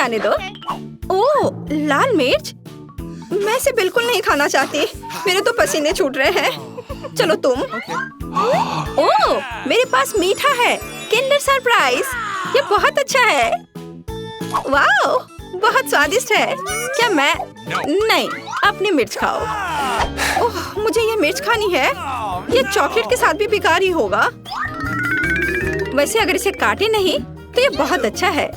जाने दो। ओह, लाल मिर्च? मैं इसे बिल्कुल नहीं खाना चाहती। मेरे तो पसीने छूट रहे हैं। चलो तुम। ओह, मेरे पास मीठा है। Kinder surprise. ये बहुत अच्छा है। वाओ, बहुत स्वादिष्ट है। क्या मैं? नहीं, अपनी मिर्च खाओ। ओह, मुझे ये मिर्च खानी है। ये चॉकलेट के साथ भी बेकार ही होगा। वैसे अगर इसे काटे नहीं तो ये बहुत अच्छा है।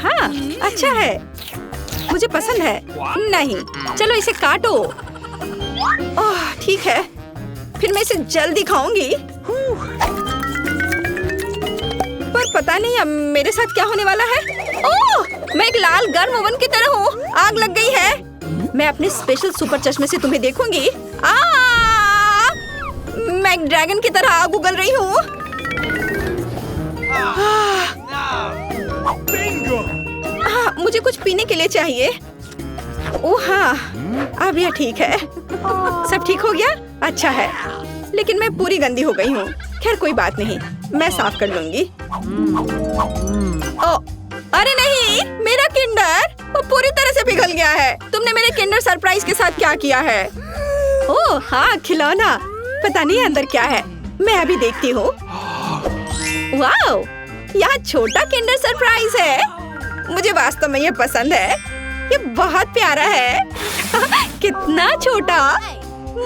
हाँ, अच्छा है, मुझे पसंद है। नहीं, चलो इसे काटो। ओह, ठीक है, फिर मैं इसे जल्दी खाऊंगी। पर पता नहीं अब मेरे साथ क्या होने वाला है। ओह, मैं एक लाल गर्म ओवन की तरह हूँ। आग लग गई है। मैं अपने स्पेशल सुपर चश्मे से तुम्हें देखूंगी। मैं एक ड्रैगन की तरह आग उगल रही हूँ। मुझे कुछ पीने के लिए चाहिए। ओह हाँ, अब यह ठीक है। सब ठीक हो गया? अच्छा है, लेकिन मैं पूरी गंदी हो गई हूँ। खैर कोई बात नहीं, मैं साफ कर लूंगी। ओह, अरे नहीं, मेरा किंडर वो पूरी तरह से पिघल गया है। तुमने मेरे किंडर सरप्राइज के साथ क्या किया है? ओह हाँ, खिलौना। पता नहीं अंदर क्या है, मैं अभी देखती हूँ। वाओ, यहाँ छोटा किंडर सरप्राइज है। मुझे वास्तव में ये पसंद है। ये बहुत प्यारा है। कितना छोटा।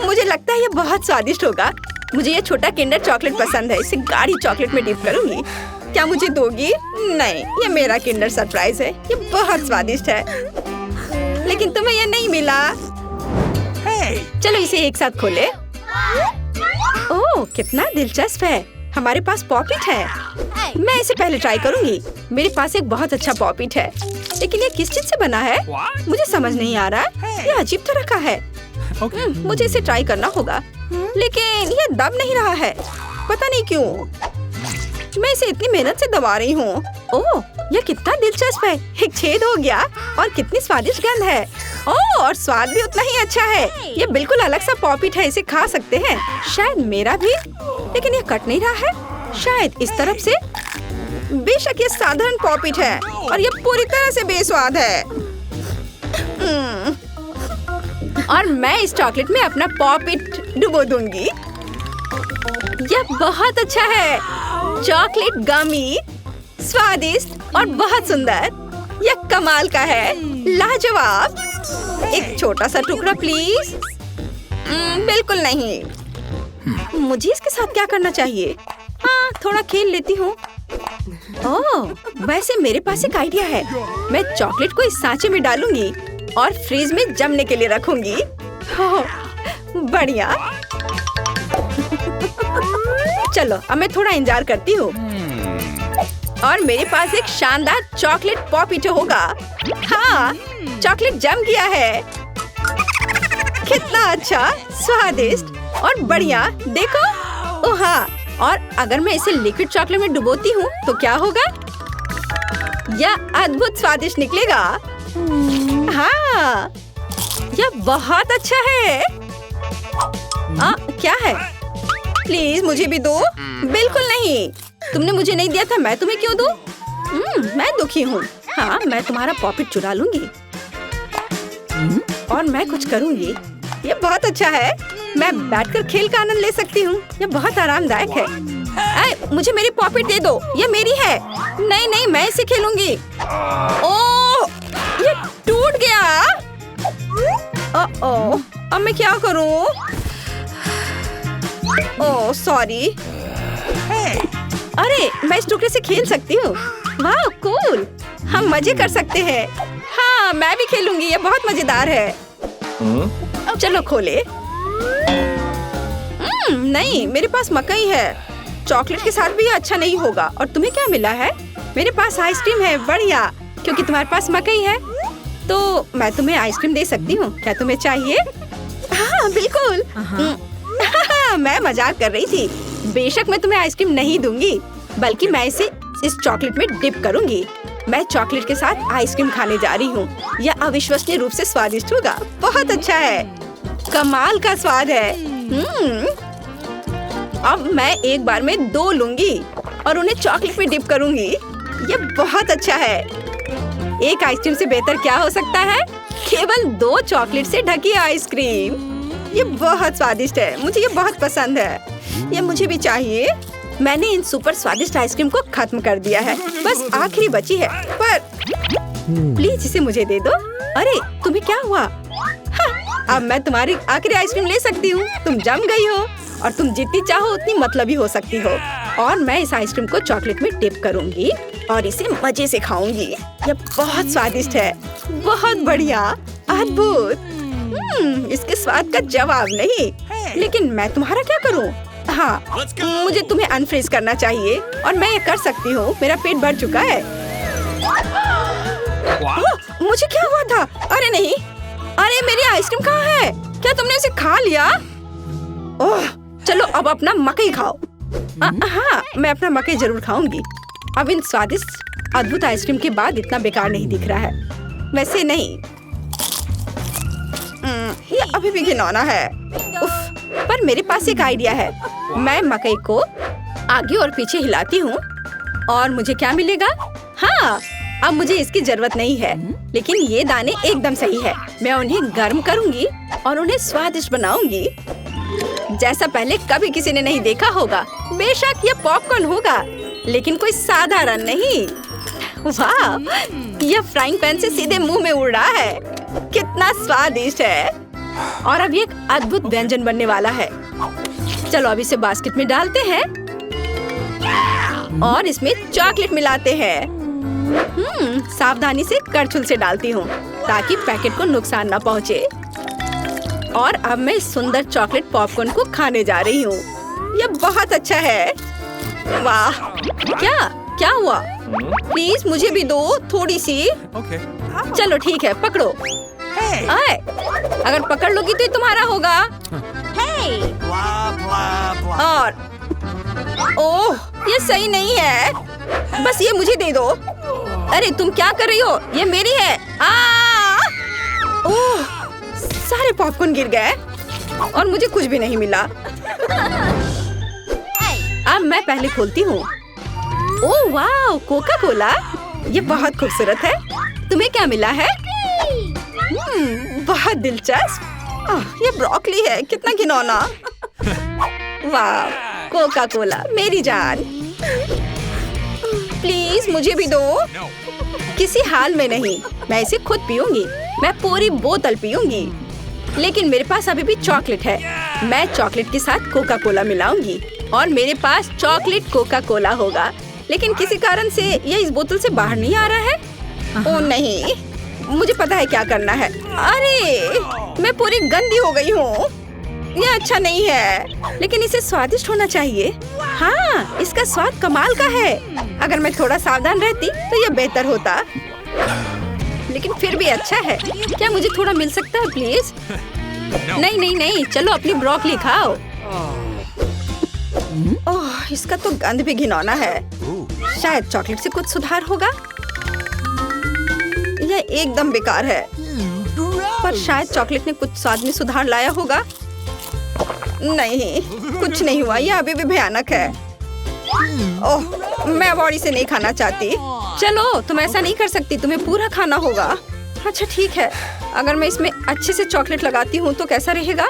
मुझे लगता है ये बहुत स्वादिष्ट होगा। मुझे ये छोटा किंडर चॉकलेट पसंद है। इसे गाढ़ी चॉकलेट में डिप करूंगी। क्या मुझे दोगी? नहीं, ये मेरा किंडर सरप्राइज है। ये बहुत स्वादिष्ट है, लेकिन तुम्हें ये नहीं मिला। चलो इसे एक साथ खोले। ओह, कितना दिलचस्प है। हमारे पास पॉपिट है। मैं इसे पहले ट्राई करूंगी। मेरे पास एक बहुत अच्छा पॉपिट है, लेकिन ये किस चीज से बना है मुझे समझ नहीं आ रहा। ये अजीब तरह का है। मुझे इसे ट्राई करना होगा, लेकिन ये दब नहीं रहा है। पता नहीं क्यों। मैं इसे इतनी मेहनत से दबा रही हूँ। ओह, यह कितना दिलचस्प है। एक छेद हो गया और कितनी स्वादिष्ट गंध है। ओह, और स्वाद भी उतना ही अच्छा है। ये बिल्कुल अलग सा पॉपिट है, इसे खा सकते हैं। शायद मेरा भी, लेकिन ये कट नहीं रहा है। शायद इस तरफ से। बेशक ये साधारण पॉपिट है और ये पूरी तरह से बेस्वाद है। और मैं इस चॉकलेट में अपना पॉपिट डुबो दूंगी। यह बहुत अच्छा है। चॉकलेट गमी, स्वादिष्ट और बहुत सुंदर। यह कमाल का है। लाजवाब। एक छोटा सा टुकड़ा प्लीज। बिल्कुल नहीं। मुझे इसके साथ क्या करना चाहिए? हाँ, थोड़ा खेल लेती हूँ। ओह, वैसे मेरे पास एक आइडिया है। मैं चॉकलेट को इस सांचे में डालूंगी और फ्रीज में जमने के लिए रखूंगी। ओह, बढ़िया। चलो अब मैं थोड़ा इंतजार करती हूँ और मेरे पास एक शानदार चॉकलेट पॉपिट होगा। हाँ, चॉकलेट जम गया है। कितना अच्छा, स्वादिष्ट और बढ़िया। देखो। ओह हाँ, और अगर मैं इसे लिक्विड चॉकलेट में डुबोती हूँ तो क्या होगा? यह अद्भुत स्वादिष्ट निकलेगा। हाँ, यह बहुत अच्छा है। क्या है? प्लीज मुझे भी दो। बिल्कुल नहीं, तुमने मुझे नहीं दिया था, मैं तुम्हें क्यों दूं? मैं दुखी हूँ। हाँ, मैं तुम्हारा पॉपिट चुरा लूंगी और मैं कुछ करूंगी। ये बहुत अच्छा है। मैं बैठकर खेल का आनंद ले सकती हूँ। ये बहुत आरामदायक है। मुझे मेरी पॉपिट दे दो, ये मेरी है। नहीं नहीं, मैं इसे खेलूंगी। ओह, ये टूट गया। ओह, अब मैं क्या करूँ? Oh sorry. अरे, मैं इस टुकड़े से खेल सकती हूँ। वाह, कूल। हम मजे कर सकते हैं। हाँ, मैं भी खेलूंगी। ये बहुत मजेदार है। चलो खोले। नहीं, मेरे पास मकई है। चॉकलेट के साथ भी अच्छा नहीं होगा। और तुम्हें क्या मिला है? मेरे पास आइसक्रीम है। बढ़िया, क्योंकि तुम्हारे पास मकई है तो मैं तुम्हें आइसक्रीम दे सकती हूँ। क्या तुम्हें चाहिए? हाँ बिल्कुल। मैं मजाक कर रही थी। बेशक मैं तुम्हें आइसक्रीम नहीं दूंगी, बल्कि मैं इसे इस चॉकलेट में डिप करूंगी। मैं चॉकलेट के साथ आइसक्रीम खाने जा रही हूँ। यह अविश्वसनीय रूप से स्वादिष्ट होगा। बहुत अच्छा है। कमाल का स्वाद है। अब मैं एक बार में 2 लूंगी और उन्हें चॉकलेट में डिप करूंगी। ये बहुत अच्छा है। एक आइसक्रीम से बेहतर क्या हो सकता है? केवल 2 चॉकलेट से ढकी आइसक्रीम। ये बहुत स्वादिष्ट है, मुझे ये बहुत पसंद है। ये मुझे भी चाहिए। मैंने इन सुपर स्वादिष्ट आइसक्रीम को खत्म कर दिया है, बस आखिरी बची है। पर प्लीज इसे मुझे दे दो। अरे तुम्हें क्या हुआ? हाँ, अब मैं तुम्हारी आखिरी आइसक्रीम ले सकती हूँ। तुम जम गई हो और तुम जितनी चाहो उतनी मतलबी हो सकती हो। और मैं इस आइसक्रीम को चॉकलेट में डिप करूंगी और इसे मजे से खाऊंगी। ये बहुत स्वादिष्ट है, बहुत बढ़िया, अद्भुत। इसके स्वाद का जवाब नहीं। लेकिन मैं तुम्हारा क्या करूं? हाँ, मुझे तुम्हें अनफ्रीज करना चाहिए और मैं ये कर सकती हूँ। मेरा पेट भर चुका है। मुझे क्या हुआ था? अरे नहीं, अरे मेरी आइसक्रीम कहाँ है? क्या तुमने उसे खा लिया? ओह, चलो अब अपना मकई खाओ। हाँ, मैं अपना मकई जरूर खाऊंगी। अब इन स्वादिष्ट अद्भुत आइसक्रीम के बाद इतना बेकार नहीं दिख रहा है। वैसे नहीं, ये अभी भी घिनौना है। उफ, पर मेरे पास एक आइडिया है। मैं मकई को आगे और पीछे हिलाती हूँ और मुझे क्या मिलेगा? हाँ, अब मुझे इसकी जरूरत नहीं है, लेकिन ये दाने एकदम सही है। मैं उन्हें गर्म करूंगी और उन्हें स्वादिष्ट बनाऊंगी, जैसा पहले कभी किसी ने नहीं देखा होगा। बेशक ये पॉपकॉर्न होगा, लेकिन कोई साधारण नहीं। वाह, यह फ्राइंग पैन से सीधे मुंह में उड़ रहा है। कितना स्वादिष्ट है। और अब ये एक अद्भुत व्यंजन बनने वाला है। चलो अब इसे बास्केट में डालते हैं और इसमें चॉकलेट मिलाते हैं। सावधानी से करछुल से डालती हूँ ताकि पैकेट को नुकसान ना पहुँचे। और अब मैं इस सुंदर चॉकलेट पॉपकॉर्न को खाने जा रही हूँ। यह बहुत अच्छा है। वाह, क्या हुआ? प्लीज मुझे भी दो थोड़ी सी। चलो ठीक है, पकड़ो। आए, अगर पकड़ लोगी तो ये तुम्हारा होगा। और ओह, ये सही नहीं है। बस ये मुझे दे दो। अरे तुम क्या कर रही हो? ये मेरी है। ओह, सारे पॉपकॉर्न गिर गए और मुझे कुछ भी नहीं मिला। अब मैं पहले खोलती हूँ। ओह वाह, कोका कोला। ये बहुत खूबसूरत है। तुम्हें क्या मिला है? बहुत दिलचस्प। ये ब्रोकली है, कितना घिनौना। वाह, कोका कोला मेरी जान। प्लीज मुझे भी दो। किसी हाल में नहीं, मैं इसे खुद पीऊंगी। मैं पूरी बोतल पीऊंगी। लेकिन मेरे पास अभी भी चॉकलेट है। मैं चॉकलेट के साथ कोका कोला मिलाऊंगी और मेरे पास चॉकलेट कोका कोला होगा। लेकिन किसी कारण से ये इस बोतल से बाहर नहीं आ रहा है। ओह नहीं, मुझे पता है क्या करना है। अरे मैं पूरी गंदी हो गई हूँ। ये अच्छा नहीं है, लेकिन इसे स्वादिष्ट होना चाहिए। हाँ, इसका स्वाद कमाल का है। अगर मैं थोड़ा सावधान रहती तो ये बेहतर होता, लेकिन फिर भी अच्छा है। क्या मुझे थोड़ा मिल सकता है प्लीज? नहीं नहीं नहीं, चलो अपनी ब्रोकली खाओ। ओह, इसका तो गंध भी घिनौना है। शायद चॉकलेट से कुछ सुधार होगा। यह एकदम बेकार है, पर शायद चॉकलेट ने कुछ स्वाद में सुधार लाया होगा। नहीं, कुछ नहीं हुआ। यह अभी भी भयानक है। ओह, मैं अब और इसे नहीं खाना चाहती। चलो, तुम ऐसा नहीं कर सकती, तुम्हें पूरा खाना होगा। अच्छा ठीक है, अगर मैं इसमें अच्छे से चॉकलेट लगाती हूँ तो कैसा रहेगा?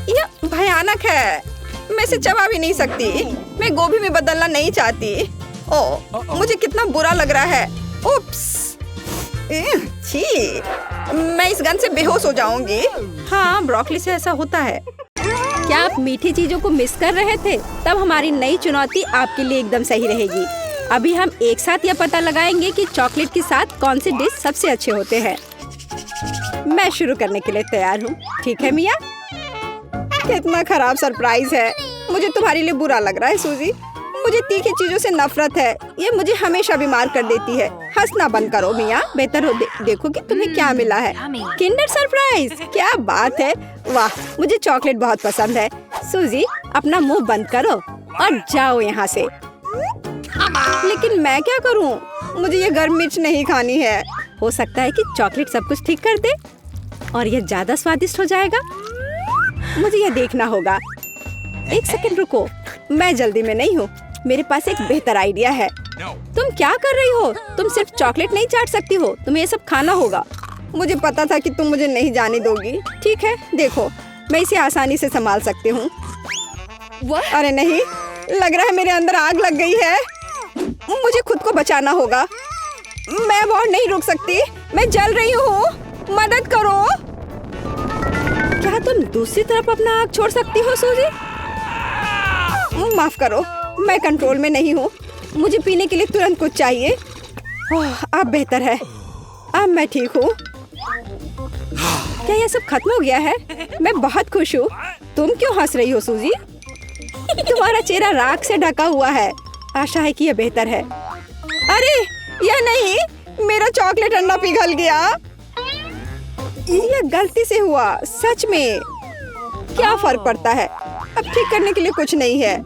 यह भयानक है। मैं इसे चबा भी नहीं सकती। मैं गोभी में बदलना नहीं चाहती। ओह, मुझे कितना बुरा लग रहा है। उप्स, छी, मैं इस गंध से बेहोश हो जाऊंगी। हाँ, ब्रोकली से ऐसा होता है। क्या आप मीठी चीजों को मिस कर रहे थे? तब हमारी नई चुनौती आपके लिए एकदम सही रहेगी। अभी हम एक साथ यह पता लगाएंगे कि चॉकलेट के साथ कौन से डिश सबसे अच्छे होते हैं। मैं शुरू करने के लिए तैयार हूँ। ठीक है मिया? कितना खराब सरप्राइज है। मुझे तुम्हारे लिए बुरा लग रहा है सूजी। मुझे तीखी चीजों से नफरत है। ये मुझे हमेशा बीमार कर देती है। हंसना बंद करो मिया। बेहतर हो देखो कि तुम्हें क्या मिला है। किंडर सरप्राइज, क्या बात है। वाह, मुझे चॉकलेट बहुत पसंद है। सूजी, अपना मुंह बंद करो और जाओ यहाँ से। लेकिन मैं क्या करूँ? मुझे ये गर्म मिर्च नहीं खानी है। हो सकता है कि चॉकलेट सब कुछ ठीक कर दे और यह ज्यादा स्वादिष्ट हो जाएगा। मुझे यह देखना होगा। एक सेकंड रुको, मैं जल्दी में नहीं हूँ। मेरे पास एक बेहतर आइडिया है। तुम क्या कर रही हो? तुम सिर्फ चॉकलेट नहीं चाट सकती हो, तुम्हें ये सब खाना होगा। मुझे पता था कि तुम मुझे नहीं जाने दोगी। ठीक है, देखो मैं इसे आसानी से संभाल सकती हूँ। अरे नहीं, लग रहा है मेरे अंदर आग लग गई है। मुझे खुद को बचाना होगा। मैं और नहीं रुक सकती, मैं जल रही हूँ, मदद करो। क्या तुम दूसरी तरफ अपना आग छोड़ सकती हो सूजी? माफ करो, मैं कंट्रोल में नहीं हूँ। मुझे पीने के लिए तुरंत कुछ चाहिए। अब बेहतर है, अब मैं ठीक हूँ। क्या यह सब खत्म हो गया है? मैं बहुत खुश हूँ। तुम क्यों हंस रही हो सूजी? तुम्हारा चेहरा राख से ढका हुआ है। आशा है कि यह बेहतर है। अरे यह नहीं, मेरा चॉकलेट अंडा पिघल गया। यह गलती से हुआ, सच में। क्या फर्क पड़ता है, अब ठीक करने के लिए कुछ नहीं है।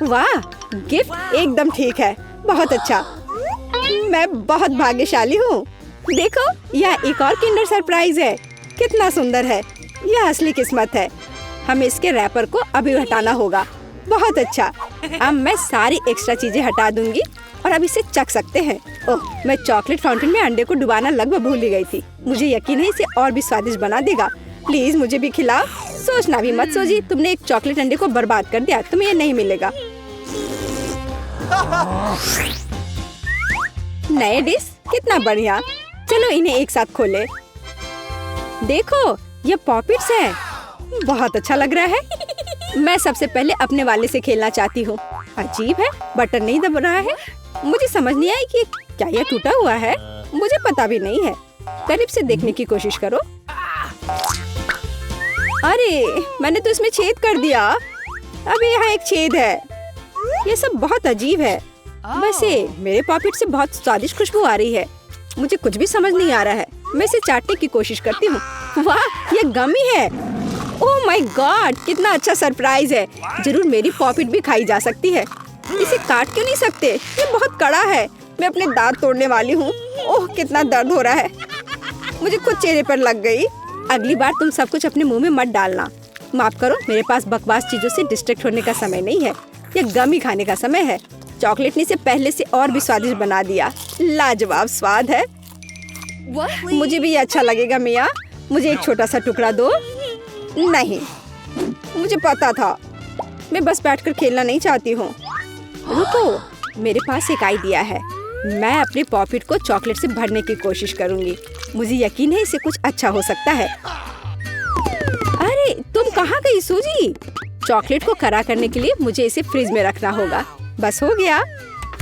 वाह, गिफ्ट एकदम ठीक है, बहुत अच्छा। मैं बहुत भाग्यशाली हूँ। देखो, यह एक और किंडर सरप्राइज है। कितना सुंदर है, यह असली किस्मत है। हमें इसके रैपर को अभी हटाना होगा। बहुत अच्छा, अब मैं सारी एक्स्ट्रा चीजें हटा दूंगी और अब इसे चख सकते हैं। ओह, मैं चॉकलेट फाउंटेन में अंडे को डुबाना लगभग भूल ही गई थी। मुझे यकीन है इसे और भी स्वादिष्ट बना देगा। प्लीज मुझे भी खिलाओ। सोचना भी मत सोची, तुमने एक चॉकलेट अंडे को बर्बाद कर दिया, तुम्हें ये नहीं मिलेगा। नए डिश कितना बढ़िया। चलो इन्हें एक साथ खोले। देखो, ये पॉपिट्स है, बहुत अच्छा लग रहा है। मैं सबसे पहले अपने वाले से खेलना चाहती हूँ। अजीब है, बटन नहीं दब रहा है। मुझे समझ नहीं आई कि क्या यह टूटा हुआ है। मुझे पता भी नहीं है। करीब से देखने की कोशिश करो। अरे मैंने तो इसमें छेद कर दिया। अभी यहाँ एक छेद है। ये सब बहुत अजीब है। वैसे मेरे पॉकेट से बहुत स्वादिष्ट खुशबू आ रही है। मुझे कुछ भी समझ नहीं आ रहा है। मैं इसे चाटने की कोशिश करती हूँ। वाह, ये गमी है। ओह माय गॉड, कितना अच्छा सरप्राइज है। जरूर मेरी पॉकेट भी खाई जा सकती है। इसे काट क्यों नहीं सकते? ये बहुत कड़ा है। मैं अपने दांत तोड़ने वाली हूँ। ओह, कितना दर्द हो रहा है। मुझे खुद चेहरे पर लग गई। अगली बार तुम सब कुछ अपने मुंह में मत डालना। माफ करो, मेरे पास बकवास चीजों से डिस्ट्रैक्ट होने का समय नहीं है। ये गमी खाने का समय है। चॉकलेट ने इसे पहले से और भी स्वादिष्ट बना दिया। लाजवाब स्वाद है। मुझे भी ये अच्छा लगेगा मिया। मुझे एक छोटा सा टुकड़ा दो। नहीं, मुझे पता था। मैं बस बैठकर खेलना नहीं चाहती हूँ। रुको, मेरे पास एक आइडिया है। मैं अपने पॉकेट को चॉकलेट से भरने की कोशिश करूंगी। मुझे यकीन है इसे कुछ अच्छा हो सकता है। अरे तुम कहाँ गई सूजी? चॉकलेट को कड़ा करने के लिए मुझे इसे फ्रिज में रखना होगा। बस हो गया।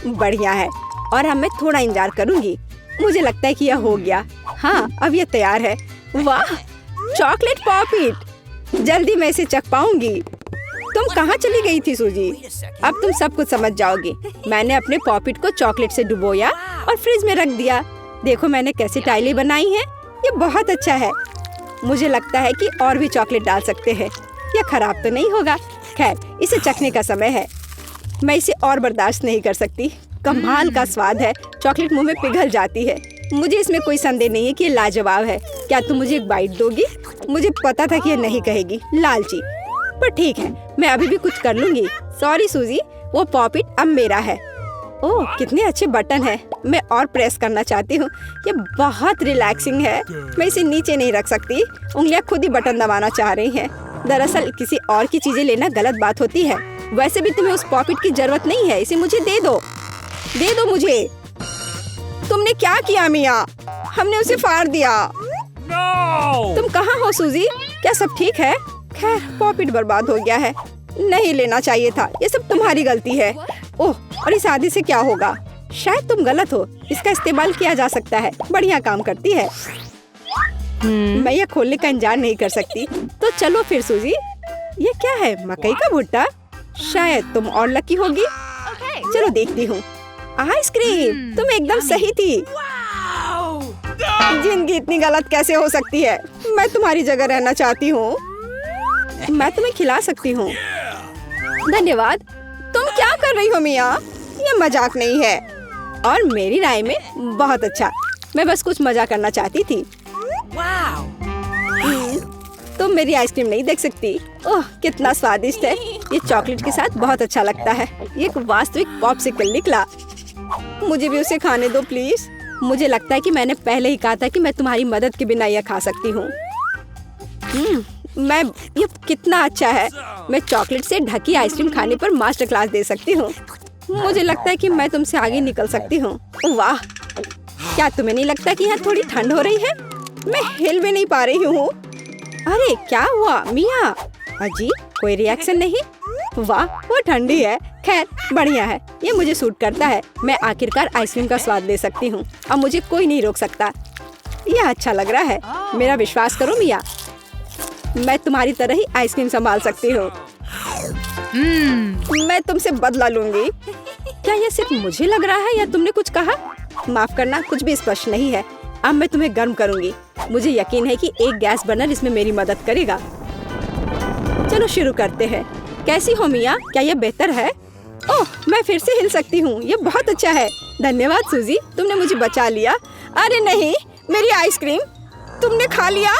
बढ़िया है। और अब मैं थोड़ा इंतजार करूंगी। मुझे लगता है कि यह हो गया। हाँ, अब यह तैयार है। वाह, चॉकलेट पॉकेट। जल्दी मैं इसे चख पाऊंगी। तुम कहाँ चली गई थी सूजी? अब तुम सब कुछ समझ जाओगी। मैंने अपने पॉकेट को चॉकलेट से डुबोया और फ्रिज में रख दिया। देखो मैंने कैसी टाइलें बनाई हैं। ये बहुत अच्छा है। मुझे लगता है कि और भी चॉकलेट डाल सकते हैं। यह खराब तो नहीं होगा। खैर, इसे चखने का समय है। मैं इसे और बर्दाश्त नहीं कर सकती। कमाल का स्वाद है। चॉकलेट मुंह में पिघल जाती है। मुझे इसमें कोई संदेह नहीं है कि ये लाजवाब है। क्या तुम मुझे एक बाइट दोगी? मुझे पता था कि ये नहीं कहेगी, लालची। पर ठीक है, मैं अभी भी कुछ कर लूंगी। सॉरी सूजी, वो पॉकेट अब मेरा है। ओह, कितने अच्छे बटन है। मैं और प्रेस करना चाहती हूँ। ये बहुत रिलैक्सिंग है। मैं इसे नीचे नहीं रख सकती। उंगलियां खुद ही बटन दबाना चाह रही हैं। दरअसल किसी और की चीजें लेना गलत बात होती है। वैसे भी तुम्हें उस पॉकेट की जरूरत नहीं है। इसे मुझे दे दो। दे दो मुझे। तुमने क्या किया मिया? हमने उसे फाड़ दिया। तुम कहाँ हो सूजी? क्या सब ठीक है? खैर, पॉकेट बर्बाद हो गया है। नहीं लेना चाहिए था। ये सब तुम्हारी गलती है। ओह, और इस आदि से क्या होगा? शायद तुम गलत हो। इसका इस्तेमाल किया जा सकता है। बढ़िया काम करती है। मैं यह खोलने का इंतजार नहीं कर सकती। तो चलो फिर सूजी। ये क्या है? मकई का भुट्टा? शायद तुम और लकी होगी। चलो देखती हूँ। आइसक्रीम, तुम एकदम सही थी। जिंदगी इतनी गलत कैसे हो सकती है? मैं तुम्हारी जगह रहना चाहती हूँ। मैं तुम्हें खिला सकती हूँ। धन्यवाद। तुम क्या कर रही हो मिया? ये मजाक नहीं है। और मेरी राय में बहुत अच्छा। मैं बस कुछ मजा करना चाहती थी। तुम मेरी आइसक्रीम नहीं देख सकती। ओह, कितना स्वादिष्ट है। ये चॉकलेट के साथ बहुत अच्छा लगता है। ये एक वास्तविक पॉप्सिकल निकला। मुझे भी उसे खाने दो प्लीज। मुझे लगता है कि मैंने पहले ही कहा था कि मैं तुम्हारी मदद के बिना यह खा सकती हूँ। ये कितना अच्छा है। मैं चॉकलेट से ढकी आइसक्रीम खाने पर मास्टर क्लास दे सकती हूँ। मुझे लगता है कि मैं तुमसे आगे निकल सकती हूँ। वाह, क्या तुम्हें नहीं लगता कि यहाँ थोड़ी ठंड हो रही है? मैं हिल भी नहीं पा रही हूँ। अरे क्या हुआ मिया? अजी कोई रिएक्शन नहीं? वाह वो ठंडी है। खैर बढ़िया है, ये मुझे सूट करता है। मैं आखिरकार आइसक्रीम का स्वाद ले सकती हूँ। अब मुझे कोई नहीं रोक सकता। यह अच्छा लग रहा है। मेरा विश्वास करो मिया, मैं तुम्हारी तरह ही आइसक्रीम संभाल सकती हूँ। मैं तुमसे बदला लूंगी। क्या यह सिर्फ मुझे लग रहा है या तुमने कुछ कहा? माफ करना, कुछ भी स्पष्ट नहीं है। अब मैं तुम्हें गर्म करूंगी। मुझे यकीन है कि एक गैस बर्नर इसमें मेरी मदद करेगा। चलो शुरू करते हैं। कैसी हो मिया? क्या यह बेहतर है? ओह, मैं फिर से हिल सकती हूँ। यह बहुत अच्छा है। धन्यवाद सूजी, तुमने मुझे बचा लिया। अरे नहीं, मेरी आइसक्रीम तुमने खा लिया।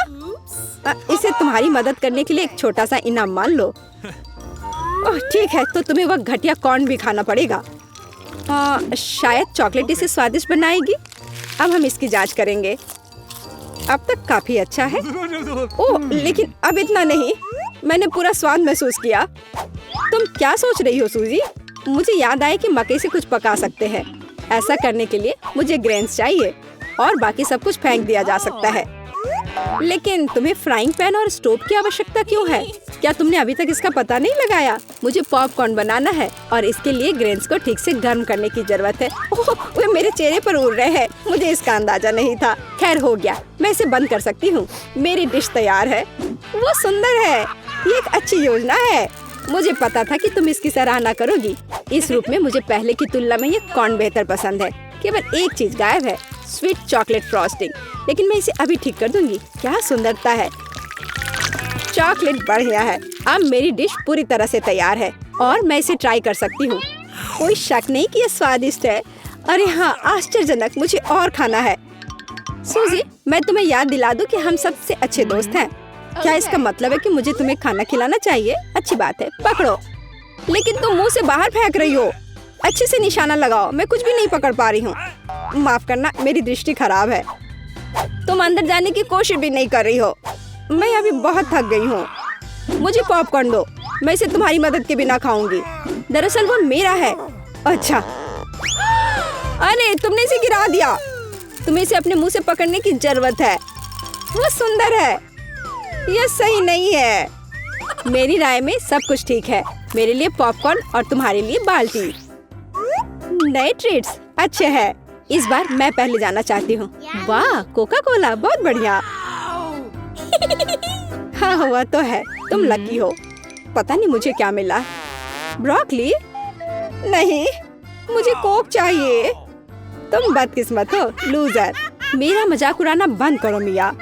इसे तुम्हारी मदद करने के लिए एक छोटा सा इनाम मान लो। ओह ठीक है, तो तुम्हें वह घटिया कॉर्न भी खाना पड़ेगा। शायद चॉकलेट इसे स्वादिष्ट बनाएगी। अब हम इसकी जांच करेंगे। अब तक काफी अच्छा है। ओह लेकिन अब इतना नहीं। मैंने पूरा स्वाद महसूस किया। तुम क्या सोच रही हो सूजी? मुझे याद आया कि मकई से कुछ पका सकते हैं। ऐसा करने के लिए मुझे ग्रेन्स चाहिए और बाकी सब कुछ फेंक दिया जा सकता है। लेकिन तुम्हें फ्राइंग पैन और स्टोव की आवश्यकता क्यों है? क्या तुमने अभी तक इसका पता नहीं लगाया? मुझे पॉपकॉर्न बनाना है और इसके लिए ग्रेन्स को ठीक से गर्म करने की जरूरत है। ओह, वे मेरे चेहरे पर उड़ रहे हैं। मुझे इसका अंदाजा नहीं था। खैर हो गया, मैं इसे बंद कर सकती हूँ। मेरी डिश तैयार है। वो सुंदर है। ये एक अच्छी योजना है। मुझे पता था कि तुम इसकी सराहना करोगी। इस रूप में मुझे पहले की तुलना में ये कॉर्न बेहतर पसंद है। केवल एक चीज गायब है, स्वीट चॉकलेट फ्रॉस्टिंग। लेकिन मैं इसे अभी ठीक कर दूंगी। क्या सुंदरता है। चॉकलेट बढ़िया है। अब मेरी डिश पूरी तरह से तैयार है और मैं इसे ट्राई कर सकती हूँ। कोई शक नहीं कि यह स्वादिष्ट है। अरे हाँ, आश्चर्यजनक। मुझे और खाना है। सूजी, मैं तुम्हें याद दिला दूं कि हम सबसे अच्छे दोस्त हैं। क्या इसका मतलब है कि मुझे तुम्हें खाना खिलाना चाहिए? अच्छी बात है, पकड़ो। लेकिन तुम मुंह से बाहर फेंक रही हो। अच्छे से निशाना लगाओ। मैं कुछ भी नहीं पकड़ पा रही हूँ। माफ करना, मेरी दृष्टि खराब है। तुम अंदर जाने की कोशिश भी नहीं कर रही हो। मैं अभी बहुत थक गई हूँ। मुझे पॉपकॉर्न दो। मैं इसे तुम्हारी मदद के बिना खाऊंगी। दरअसल वो मेरा है। अच्छा, अरे तुमने इसे गिरा दिया। तुम्हें इसे अपने मुंह से पकड़ने की जरूरत है। वो सुंदर है। यह सही नहीं है। मेरी राय में सब कुछ ठीक है। मेरे लिए पॉपकॉर्न और तुम्हारे लिए बाल्टी। नए ट्रीट्स अच्छे हैं। इस बार मैं पहले जाना चाहती हूँ। वाह, कोका कोला, बहुत बढ़िया। हाँ हुआ तो है। तुम लकी हो। पता नहीं मुझे क्या मिला। ब्रोकली? नहीं, मुझे कोक चाहिए। तुम बदकिस्मत हो, लूजर। मेरा मजाक उड़ाना बंद करो मिया।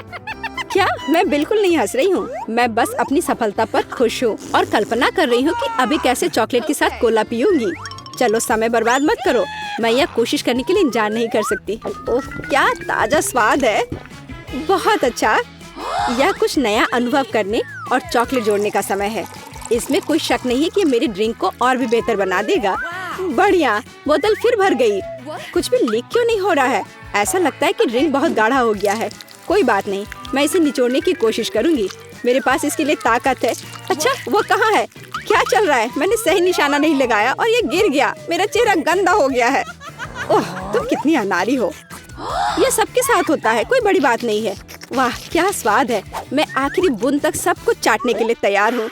क्या? मैं बिल्कुल नहीं हंस रही हूँ। मैं बस अपनी सफलता पर खुश हूँ और कल्पना कर रही हूँ कि अभी कैसे चॉकलेट के साथ कोला पीऊंगी। चलो समय बर्बाद मत करो। मैं यह कोशिश करने के लिए इंतजार नहीं कर सकती। ओह क्या ताजा स्वाद है। बहुत अच्छा। यह कुछ नया अनुभव करने और चॉकलेट जोड़ने का समय है। इसमें कोई शक नहीं है कि मेरी ड्रिंक को और भी बेहतर बना देगा। बढ़िया। बोतल फिर भर गई। कुछ भी लीक क्यों नहीं हो रहा है? ऐसा लगता है कि ड्रिंक बहुत गाढ़ा हो गया है। कोई बात नहीं, मैं इसे निचोड़ने की कोशिश करूंगी। मेरे पास इसके लिए ताकत है। अच्छा, वो कहाँ है? क्या चल रहा है? मैंने सही निशाना नहीं लगाया और ये गिर गया। मेरा चेहरा गंदा हो गया है। ओह, तुम कितनी अनाड़ी हो। यह सबके साथ होता है, कोई बड़ी बात नहीं है। वाह क्या स्वाद है। मैं आखिरी बूंद तक सब कुछ चाटने के लिए तैयार हूँ।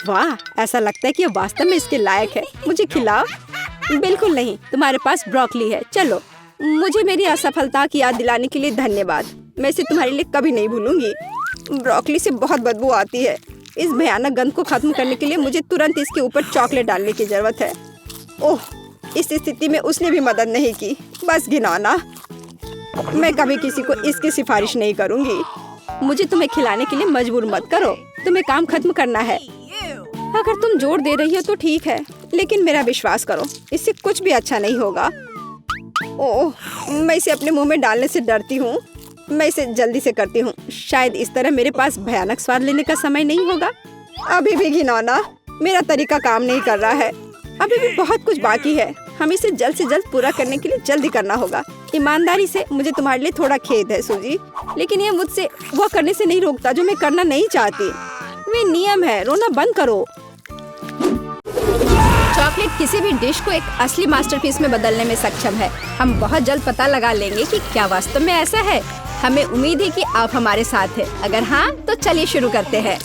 वाह, ऐसा लगता है कि यह वास्तव में इसके लायक है। मुझे खिलाओ। बिल्कुल नहीं, तुम्हारे पास ब्रोकली है। चलो। मुझे मेरी असफलता की याद दिलाने के लिए धन्यवाद। मैं इसे तुम्हारे लिए कभी नहीं भूलूंगी। ब्रोकली से बहुत बदबू आती है। इस भयानक गंध को खत्म करने के लिए मुझे तुरंत इसके ऊपर चॉकलेट डालने की जरूरत है। ओह, इस स्थिति में उसने भी मदद नहीं की। बस घिनौना। मैं कभी किसी को इसकी सिफारिश नहीं करूंगी। मुझे तुम्हें खिलाने के लिए मजबूर मत करो। तुम्हें काम खत्म करना है। अगर तुम जोर दे रही हो तो ठीक है, लेकिन मेरा विश्वास करो, इससे कुछ भी अच्छा नहीं होगा। ओह, मैं इसे अपने मुंह में डालने से डरती हूँ। मैं इसे जल्दी से करती हूँ। शायद इस तरह मेरे पास भयानक स्वाद लेने का समय नहीं होगा। अभी भी घिनौना। मेरा तरीका काम नहीं कर रहा है। अभी भी बहुत कुछ बाकी है। हम इसे जल्द से जल्द पूरा करने के लिए जल्दी करना होगा। ईमानदारी से मुझे तुम्हारे लिए थोड़ा खेद है सूजी, लेकिन ये मुझसे वो करने से नहीं रोकता जो मैं करना नहीं चाहती। वे नियम है, रोना बंद करो। चॉकलेट किसी भी डिश को एक असली मास्टरपीस में बदलने में सक्षम है। हम बहुत जल्द पता लगा लेंगे कि क्या वास्तव में ऐसा है। हमें उम्मीद है कि आप हमारे साथ हैं। अगर हाँ तो चलिए शुरू करते हैं।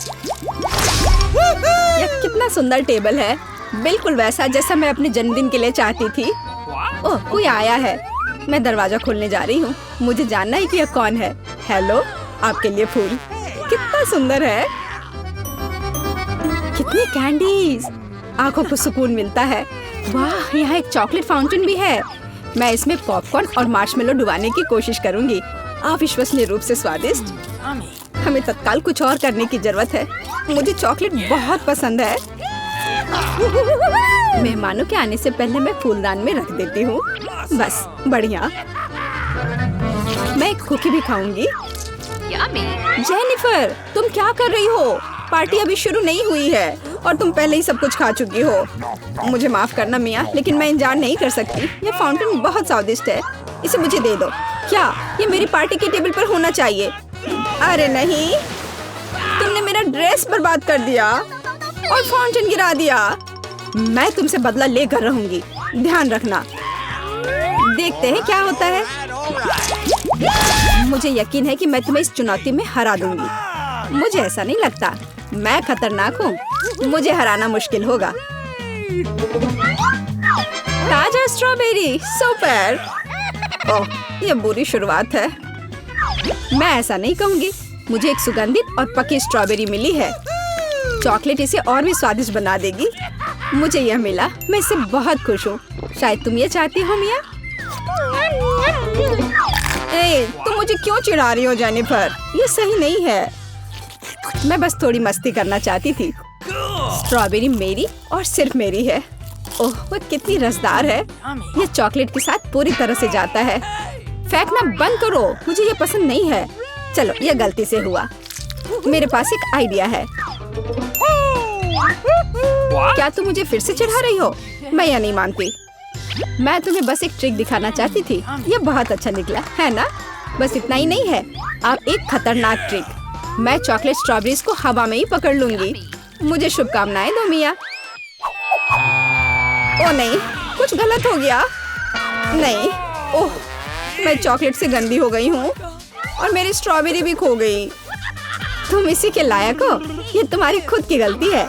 यह कितना सुंदर टेबल है, बिल्कुल वैसा जैसा मैं अपने जन्मदिन के लिए चाहती थी। ओह, कोई आया है। मैं दरवाजा खोलने जा रही हूँ। मुझे जानना है कि यह कौन है। हेलो, आपके लिए फूल। कितना सुंदर है। कितनी कैंडीज, आंखों को सुकून मिलता है। वाह, यहाँ एक चॉकलेट फाउंटेन भी है। मैं इसमें पॉपकॉर्न और मार्शमेलो डुबाने की कोशिश करूंगी। अविश्वसनीय रूप से स्वादिष्ट। हमें तत्काल कुछ और करने की जरूरत है। मुझे चॉकलेट बहुत पसंद है। मेहमानों के आने से पहले मैं फूलदान में रख देती हूँ। बस, बढ़िया। मैं एक कुकी भी खाऊंगी। जेनिफर, तुम क्या कर रही हो? पार्टी अभी शुरू नहीं हुई है और तुम पहले ही सब कुछ खा चुकी हो। मुझे माफ करना मिया, लेकिन मैं इंतजार नहीं कर सकती। ये फाउंटेन बहुत स्वादिष्ट है। इसे मुझे दे दो। क्या ये मेरी पार्टी की टेबल पर होना चाहिए? अरे नहीं, तुमने मेरा ड्रेस बर्बाद कर दिया और फाउंटेन गिरा दिया। मैं तुमसे बदला लेकर रहूंगी, ध्यान रखना। देखते हैं क्या होता है। मुझे यकीन है कि मैं तुम्हें इस चुनौती में हरा दूंगी। मुझे ऐसा नहीं लगता। मैं खतरनाक हूँ। मुझे हराना मुश्किल होगा। ताजा स्ट्रॉबेरी, सुपर। ओह, ये बुरी शुरुआत है। मैं ऐसा नहीं कहूँगी। मुझे एक सुगंधित और पकी स्ट्रॉबेरी मिली है। चॉकलेट इसे और भी स्वादिष्ट बना देगी। मुझे यह मिला, मैं इससे बहुत खुश हूँ। शायद तुम ये चाहती हो मिया। तुम मुझे क्यों चिढ़ा रही हो जेनिफर? ये सही नहीं है। मैं बस थोड़ी मस्ती करना चाहती थी। स्ट्रॉबेरी मेरी और सिर्फ मेरी है। ओह, वो कितनी रसदार है। ये चॉकलेट के साथ पूरी तरह से जाता है। फेंकना बंद करो, मुझे ये पसंद नहीं है। चलो, ये गलती से हुआ। मेरे पास एक आइडिया है। क्या तुम मुझे फिर से चिढ़ा रही हो? मैं यह नहीं मानती। मैं तुम्हें बस एक ट्रिक दिखाना चाहती थी। ये बहुत अच्छा निकला है ना? बस इतना ही नहीं है, आप एक खतरनाक ट्रिक। मैं चॉकलेट स्ट्रॉबेरीज को हवा में ही पकड़ लूंगी। मुझे शुभकामनाएं दो मिया। ओ नहीं, कुछ गलत हो गया। नहीं, ओह, मैं चॉकलेट से गंदी हो गई हूँ और मेरी स्ट्रॉबेरी भी खो गई। तुम इसी के लायक हो। ये तुम्हारी खुद की गलती है।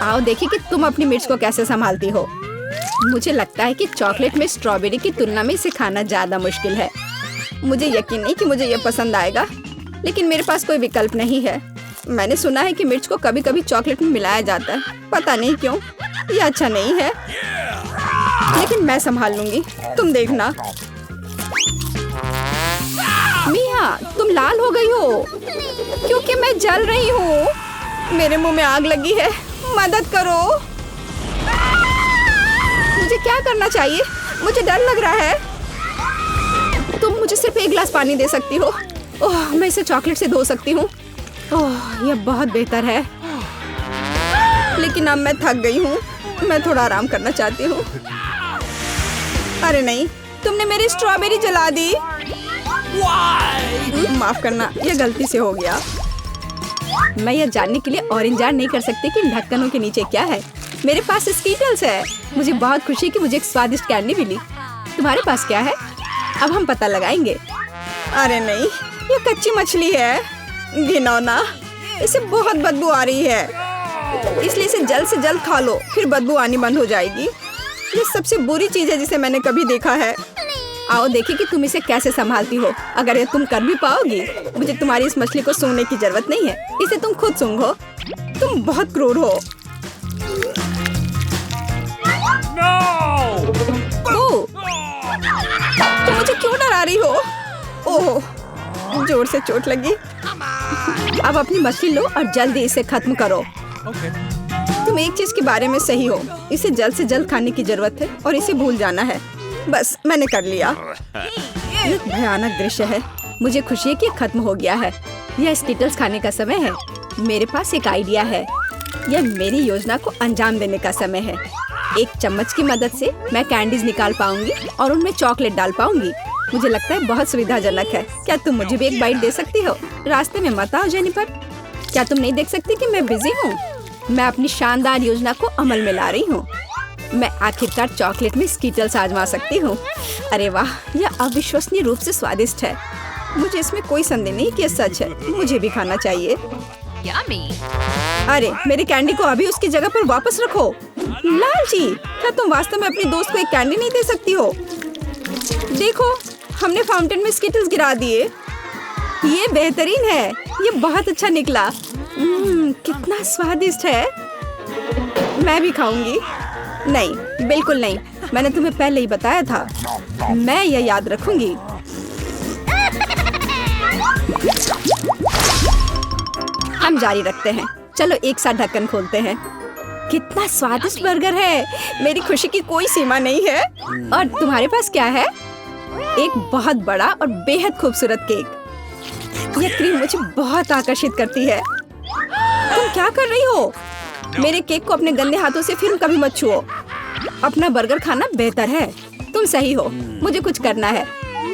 आओ देखिए कि तुम अपनी मिर्च को कैसे संभालती हो। मुझे लगता है कि चॉकलेट में स्ट्रॉबेरी की तुलना में इसे खाना ज्यादा मुश्किल है। मुझे यकीन नहीं कि मुझे ये पसंद आएगा, लेकिन मेरे पास कोई विकल्प नहीं है। मैंने सुना है कि मिर्च को कभी कभी चॉकलेट में मिलाया जाता है। पता नहीं क्यों। ये अच्छा नहीं है, लेकिन मैं संभाल लूंगी। तुम देखना। मिया, तुम लाल हो गई हो क्योंकि मैं जल रही हूँ। मेरे मुंह में आग लगी है। मदद करो। मुझे क्या करना चाहिए? मुझे डर लग रहा है। तुम मुझे सिर्फ एक गिलास पानी दे सकती हो। ओह, मैं इसे चॉकलेट से धो सकती हूँ। ओह, यह बहुत बेहतर है। लेकिन अब मैं थक गई हूँ। मैं थोड़ा आराम करना चाहती हूँ। अरे नहीं, तुमने मेरी स्ट्रॉबेरी जला दी। माफ करना, यह गलती से हो गया। मैं यह जानने के लिए और इंतजार नहीं कर सकती कि ढक्कनों के नीचे क्या है। मेरे पास स्कीटल्स है। मुझे बहुत खुशी कि मुझे एक स्वादिष्ट कैंडी मिली। तुम्हारे पास क्या है? अब हम पता लगाएंगे। अरे नहीं, ये कच्ची मछली है। घिनौना, इसे बहुत बदबू आ रही है, इसलिए इसे जल्द से जल्द खा लो, फिर बदबू आनी बंद हो जाएगी। ये सबसे बुरी चीज है जिसे मैंने कभी देखा है। आओ देखिए कि तुम इसे कैसे संभालती हो। अगर ये तुम कर भी पाओगी, मुझे तुम्हारी इस मछली को सूंघने की जरूरत नहीं है। इसे तुम खुद सूंघो। तुम बहुत क्रूर हो। ओह, तुम मुझे क्यों डरा रही हो? ओह, जोर से चोट लगी। अब अपनी मछली लो और जल्दी इसे खत्म करो। तुम एक चीज के बारे में सही हो। इसे जल्द से जल्द खाने की जरूरत है और इसे भूल जाना है। बस, मैंने कर लिया। ये भयानक दृश्य है। मुझे खुशी है कि खत्म हो गया है। यह स्कीटल्स खाने का समय है। मेरे पास एक आइडिया है। यह मेरी योजना को अंजाम देने का समय है। एक चम्मच की मदद से मैं कैंडीज निकाल पाऊंगी और उनमें चॉकलेट डाल पाऊंगी। मुझे लगता है बहुत सुविधाजनक है। क्या तुम मुझे भी एक बाइट दे सकती हो? रास्ते में मत आओ जेनिफर। क्या तुम नहीं देख सकती कि मैं बिजी हूँ? मैं अपनी शानदार योजना को अमल में ला रही हूँ। मैं आखिरकार चॉकलेट में स्कीटल्स आजमा सकती हूँ। अरे वाह, यह अविश्वसनीय रूप से स्वादिष्ट है। मुझे इसमें कोई संदेह नहीं कि यह सच है। मुझे भी खाना चाहिए। अरे मेरी कैंडी को अभी उसकी जगह पर वापस रखो। लालची, क्या तुम वास्तव में अपनी दोस्त को एक कैंडी नहीं दे सकती हो? देखो, हमने फाउंटेन में स्कीटल्स गिरा दिए। ये बेहतरीन है। ये बहुत अच्छा निकला। कितना स्वादिष्ट है। मैं भी खाऊंगी। नहीं, बिल्कुल नहीं। मैंने तुम्हें पहले ही बताया था। मैं यह याद रखूंगी। हम जारी रखते हैं। चलो एक साथ ढक्कन खोलते हैं। कितना स्वादिष्ट बर्गर है। मेरी खुशी की कोई सीमा नहीं है। और तुम्हारे पास क्या है? एक बहुत बड़ा और बेहद खूबसूरत केक। यह क्रीम मुझे बहुत आकर्षित करती है। तुम क्या कर रही हो? मेरे केक को अपने गंदे हाथों से फिर कभी मत छुओ। अपना बर्गर खाना बेहतर है। तुम सही हो। मुझे कुछ करना है।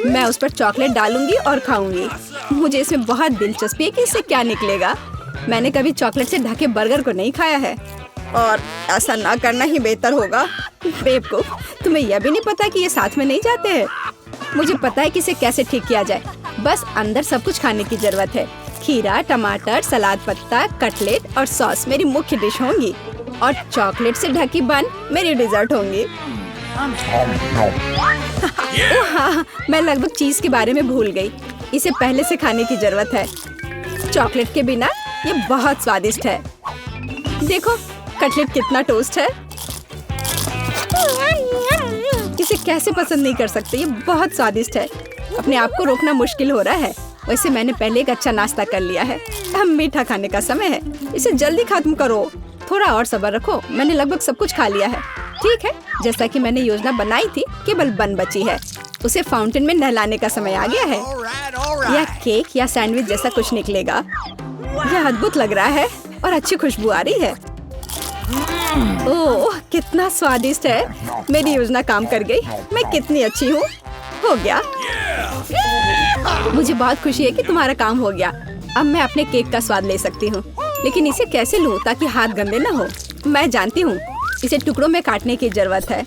मैं उस पर चॉकलेट डालूंगी और खाऊंगी। मुझे इसमें बहुत दिलचस्पी है कि इससे क्या निकलेगा। मैंने कभी चॉकलेट से ढके बर्गर को नहीं खाया है और ऐसा ना करना ही बेहतर होगा। बेवकूफ, तुम्हें यह भी नहीं पता कि ये साथ में नहीं जाते हैं। मुझे पता है कि इसे कैसे ठीक किया जाए। बस अंदर सब कुछ खाने की जरूरत है। खीरा, टमाटर, सलाद पत्ता, कटलेट और सॉस मेरी मुख्य डिश होंगी और चॉकलेट से ढकी बन मेरी डिजर्ट होंगी। ओह हाँ, मैं लगभग चीज के बारे में भूल गई। इसे पहले से खाने की जरूरत है। चॉकलेट के बिना ये बहुत स्वादिष्ट है। देखो, कटलेट कितना टोस्ट है। इसे कैसे पसंद नहीं कर सकते। ये बहुत स्वादिष्ट है। अपने आप को रोकना मुश्किल हो रहा है। वैसे मैंने पहले एक अच्छा नाश्ता कर लिया है। अब मीठा खाने का समय है। इसे जल्दी खत्म करो। थोड़ा और सब्र रखो। मैंने लगभग सब कुछ खा लिया है। ठीक है, जैसा कि मैंने योजना बनाई थी, केवल बन बची है। उसे फाउंटेन में नहलाने का समय आ गया है। यह केक या सैंडविच जैसा कुछ निकलेगा। यह अद्भुत लग रहा है और अच्छी खुशबू आ रही है। ओह, कितना स्वादिष्ट है। मेरी योजना काम कर गई। मैं कितनी अच्छी हूँ। हो गया। मुझे बहुत खुशी है कि तुम्हारा काम हो गया। अब मैं अपने केक का स्वाद ले सकती हूँ, लेकिन इसे कैसे लूँ ताकि हाथ गंदे न हो? मैं जानती हूँ, इसे टुकड़ों में काटने की जरूरत है,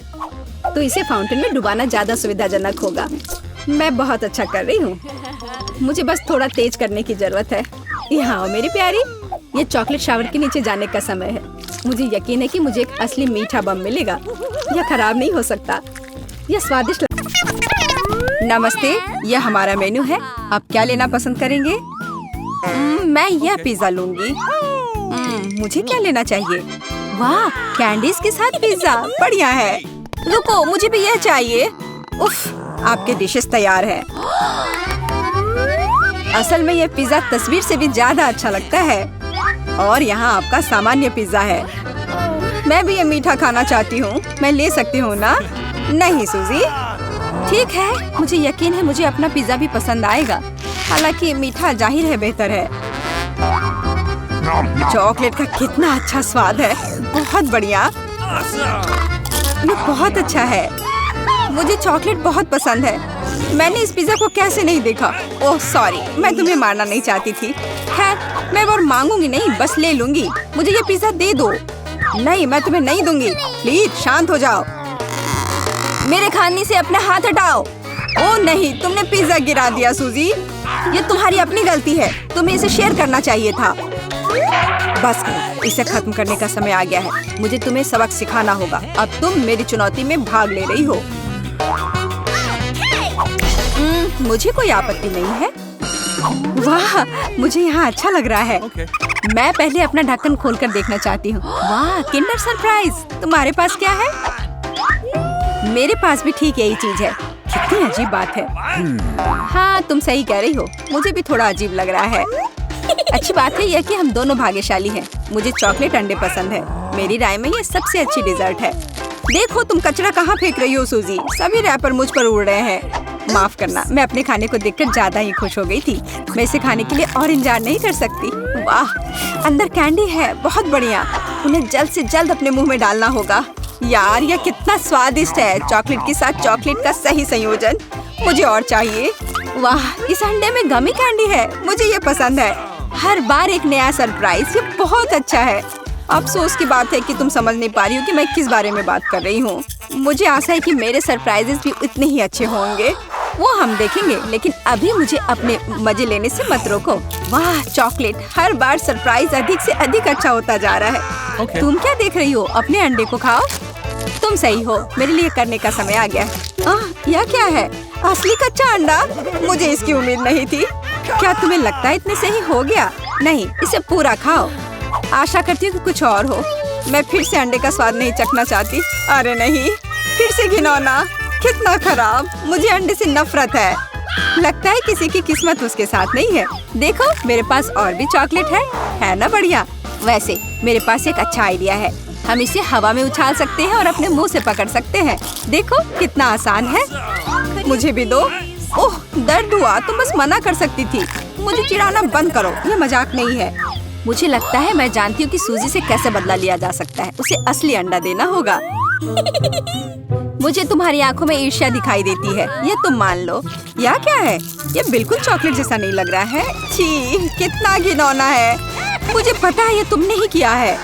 तो इसे फाउंटेन में डुबाना ज्यादा सुविधाजनक होगा। मैं बहुत अच्छा कर रही हूँ। मुझे बस थोड़ा तेज करने की जरूरत है। यहाँ आओ मेरी प्यारी। ये चॉकलेट शावर के नीचे जाने का समय है। मुझे यकीन है कि मुझे एक असली मीठा बम मिलेगा। यह खराब नहीं हो सकता। यह स्वादिष्ट। नमस्ते, यह हमारा मेन्यू है। आप क्या लेना पसंद करेंगे? मैं यह पिज्जा लूंगी। मुझे क्या लेना चाहिए? वाह, कैंडीज के साथ पिज्जा, बढ़िया है। रुको, मुझे भी यह चाहिए। उफ, आपके डिशेस तैयार है। असल में यह पिज्जा तस्वीर से भी ज्यादा अच्छा लगता है। और यहाँ आपका सामान्य पिज्जा है। मैं भी ये मीठा खाना चाहती हूँ। मैं ले सकती हूँ ना? नहीं सूजी। ठीक है, मुझे यकीन है मुझे अपना पिज्जा भी पसंद आएगा। हालांकि मीठा जाहिर है बेहतर है। चॉकलेट का कितना अच्छा स्वाद है। बहुत बढ़िया। ये बहुत अच्छा है। मुझे चॉकलेट बहुत पसंद है। मैंने इस पिज्जा को कैसे नहीं देखा? ओह सॉरी, मैं तुम्हें मारना नहीं चाहती थी। खैर, मैं और मांगूंगी नहीं, बस ले लूंगी। मुझे ये पिज्जा दे दो। नहीं, मैं तुम्हें नहीं दूंगी। प्लीज शांत हो जाओ। मेरे खाने से अपना हाथ हटाओ। ओह नहीं, तुमने पिज्जा गिरा दिया सूजी। ये तुम्हारी अपनी गलती है। तुम्हें इसे शेयर करना चाहिए था। बस करो, इसे खत्म करने का समय आ गया है। मुझे तुम्हें सबक सिखाना होगा। अब तुम मेरी चुनौती में भाग ले रही हो। मुझे कोई आपत्ति नहीं है। वाह, मुझे यहाँ अच्छा लग रहा है। मैं पहले अपना ढक्कन खोलकर देखना चाहती हूँ। वाह, किंडर सरप्राइज। तुम्हारे पास क्या है? मेरे पास भी ठीक यही चीज है। कितनी अजीब बात है। हाँ, तुम सही कह रही हो। मुझे भी थोड़ा अजीब लग रहा है। अच्छी बात है यह कि हम दोनों भाग्यशाली हैं। मुझे चॉकलेट अंडे पसंद है। मेरी राय में ये सबसे अच्छी डिजर्ट है। देखो, तुम कचरा कहाँ फेंक रही हो सूजी। सभी रैपर मुझ पर उड़ रहे हैं। माफ करना, मैं अपने खाने को देखकर ज्यादा ही खुश हो गई थी। मैं इसे खाने के लिए और इंतजार नहीं कर सकती। वाह, अंदर कैंडी है। बहुत बढ़िया। उन्हें जल्द से जल्द अपने मुंह में डालना होगा। यार ये कितना स्वादिष्ट है। चॉकलेट के साथ चॉकलेट का सही संयोजन। मुझे और चाहिए। वाह, इस अंडे में गमी कैंडी है। मुझे ये पसंद है। हर बार एक नया सरप्राइज। ये बहुत अच्छा है। अफसोस की बात है कि तुम समझ नहीं पा रही हो कि मैं किस बारे में बात कर रही हूँ। मुझे आशा है कि मेरे सरप्राइजेस भी उतने ही अच्छे होंगे। वो हम देखेंगे, लेकिन अभी मुझे अपने मजे लेने से मत रोको। वाह, चॉकलेट। हर बार सरप्राइज अधिक से अधिक अच्छा होता जा रहा है। तुम क्या देख रही हो? अपने अंडे को खाओ। तुम सही हो। मेरे लिए करने का समय आ गया। यह क्या है? असली कच्चा अंडा? मुझे इसकी उम्मीद नहीं थी। क्या तुम्हें लगता है इतने से ही हो गया? नहीं, इसे पूरा खाओ। आशा करती हूँ कि कुछ और हो। मैं फिर से अंडे का स्वाद नहीं चखना चाहती। अरे नहीं, फिर से घिनौना। कितना खराब। मुझे अंडे से नफरत है। लगता है किसी की किस्मत उसके साथ नहीं है। देखो, मेरे पास और भी चॉकलेट है ना बढ़िया? वैसे मेरे पास एक अच्छा आइडिया है। हम इसे हवा में उछाल सकते हैं और अपने मुंह से पकड़ सकते हैं। देखो कितना आसान है। मुझे भी दो। ओह, दर्द हुआ। तुम बस मना कर सकती थी। मुझे चिढ़ाना बंद करो। ये मजाक नहीं है। मुझे लगता है मैं जानती हूँ कि सूजी से कैसे बदला लिया जा सकता है। उसे असली अंडा देना होगा। मुझे तुम्हारी आंखों में ईर्ष्या दिखाई देती है। ये तुम मान लो। यह क्या है? ये बिल्कुल चॉकलेट जैसा नहीं लग रहा है। छी, कितना घिनौना है। मुझे पता है ये तुमने ही किया है।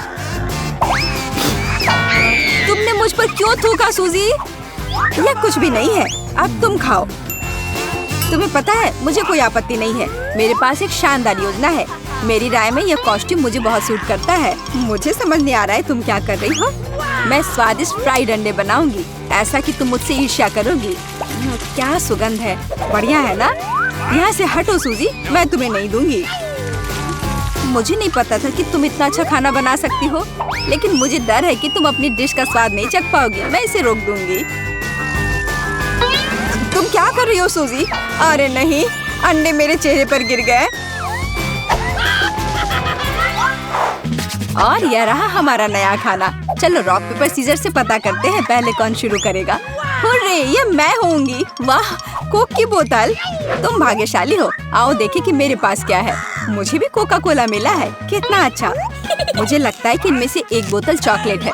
तुमने मुझ पर क्यों थूका सूजी? यह कुछ भी नहीं है। अब तुम खाओ। तुम्हें पता है, मुझे कोई आपत्ति नहीं है। मेरे पास एक शानदार योजना है। मेरी राय में यह कॉस्ट्यूम मुझे बहुत सूट करता है। मुझे समझ नहीं आ रहा है तुम क्या कर रही हो। मैं स्वादिष्ट फ्राइड अंडे बनाऊंगी, ऐसा कि तुम मुझसे ईर्ष्या करोगी। क्या सुगंध है। बढ़िया है ना? यहाँ से हटो सूजी, मैं तुम्हें नहीं दूंगी। मुझे नहीं पता था कि तुम इतना अच्छा खाना बना सकती हो, लेकिन मुझे डर है कि तुम अपनी डिश का स्वाद नहीं चख पाओगी। मैं इसे रोक दूंगी। तुम क्या कर रही हो सूजी? अरे नहीं, अंडे मेरे चेहरे पर गिर गए। और यह रहा हमारा नया खाना। चलो रॉक पेपर सीजर से पता करते हैं पहले कौन शुरू करेगा। हुर्रे, ये मैं होंगी। वाह, कोक की बोतल। तुम भाग्यशाली हो। आओ देखें कि मेरे पास क्या है। मुझे भी कोका कोला मिला है। कितना अच्छा। मुझे लगता है कि इनमें से एक बोतल चॉकलेट है।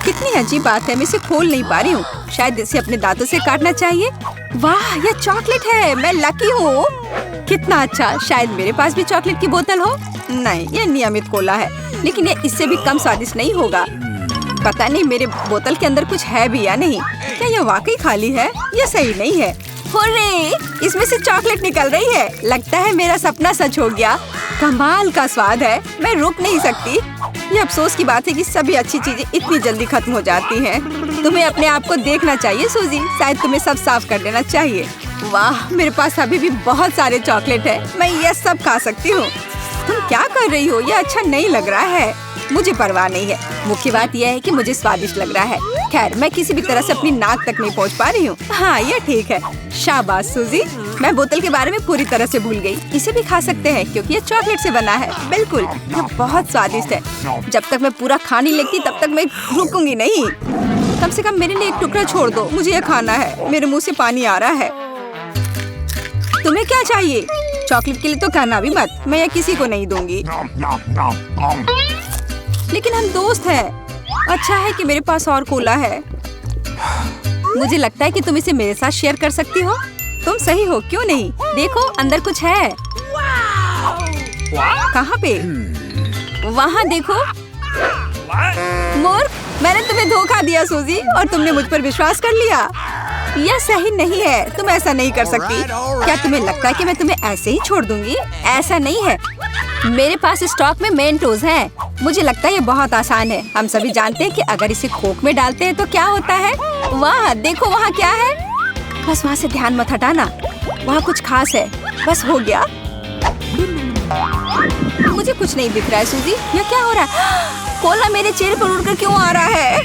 कितनी अजीब बात है, मैं इसे खोल नहीं पा रही हूँ। शायद इसे अपने दांतों से काटना चाहिए। वाह, यह चॉकलेट है। मैं लकी हूँ। कितना अच्छा। शायद मेरे पास भी चॉकलेट की बोतल हो। नहीं, यह नियमित कोला है, लेकिन ये इससे भी कम स्वादिष्ट नहीं होगा। पता नहीं मेरे बोतल के अंदर कुछ है भी या नहीं। क्या यह वाकई खाली है? यह सही नहीं है। हुर्रे, इसमें से चॉकलेट निकल रही है। लगता है मेरा सपना सच हो गया। कमाल का स्वाद है। मैं रुक नहीं सकती। ये अफसोस की बात है कि सभी अच्छी चीजें इतनी जल्दी खत्म हो जाती हैं। तुम्हें अपने आप को देखना चाहिए सूजी। शायद तुम्हें सब साफ कर देना चाहिए। वाह, मेरे पास अभी भी बहुत सारे चॉकलेट है। मैं ये सब खा सकती हूँ। तुम क्या कर रही हो? ये अच्छा नहीं लग रहा है। मुझे परवाह नहीं है। मुख्य बात यह है कि मुझे स्वादिष्ट लग रहा है। खैर, मैं किसी भी तरह से अपनी नाक तक नहीं पहुंच पा रही हूँ। हाँ, ये ठीक है। शाबाश सूजी। मैं बोतल के बारे में पूरी तरह से भूल गई। इसे भी खा सकते हैं क्योंकि ये चॉकलेट से बना है। बिल्कुल, ये बहुत स्वादिष्ट है। जब तक मैं पूरा खा नहीं लेती तब तक मैं रुकूंगी नहीं। कम से कम मेरे लिए एक टुकड़ा छोड़ दो। मुझे ये खाना है। मेरे मुँह से पानी आ रहा है। तुम्हें क्या चाहिए? चॉकलेट के लिए तो कहना भी मत। मैं ये किसी को नहीं दूंगी। लेकिन हम दोस्त हैं। अच्छा है कि मेरे पास और कोला है। मुझे लगता है कि तुम इसे मेरे साथ शेयर कर सकती हो। तुम सही हो, क्यों नहीं? देखो, अंदर कुछ है। कहाँ पे? वहाँ देखो। मूर्ख, मैंने तुम्हें धोखा दिया सूजी, और तुमने मुझ पर विश्वास कर लिया। यह सही नहीं है। तुम ऐसा नहीं कर सकती। क्या तुम्हें लगता है कि मैं तुम्हें ऐसे ही छोड़ दूंगी? ऐसा नहीं है। मेरे पास स्टॉक में मेंटोस है। मुझे लगता है ये बहुत आसान है। हम सभी जानते हैं कि अगर इसे कोक में डालते हैं तो क्या होता है। वाह, देखो वहाँ क्या है। बस वहाँ से ध्यान मत हटाना। वहाँ कुछ खास है। बस हो गया। मुझे कुछ नहीं दिख रहा है सूजी। यह क्या हो रहा है? कोला मेरे चेहरे पर उड़कर क्यों आ रहा है?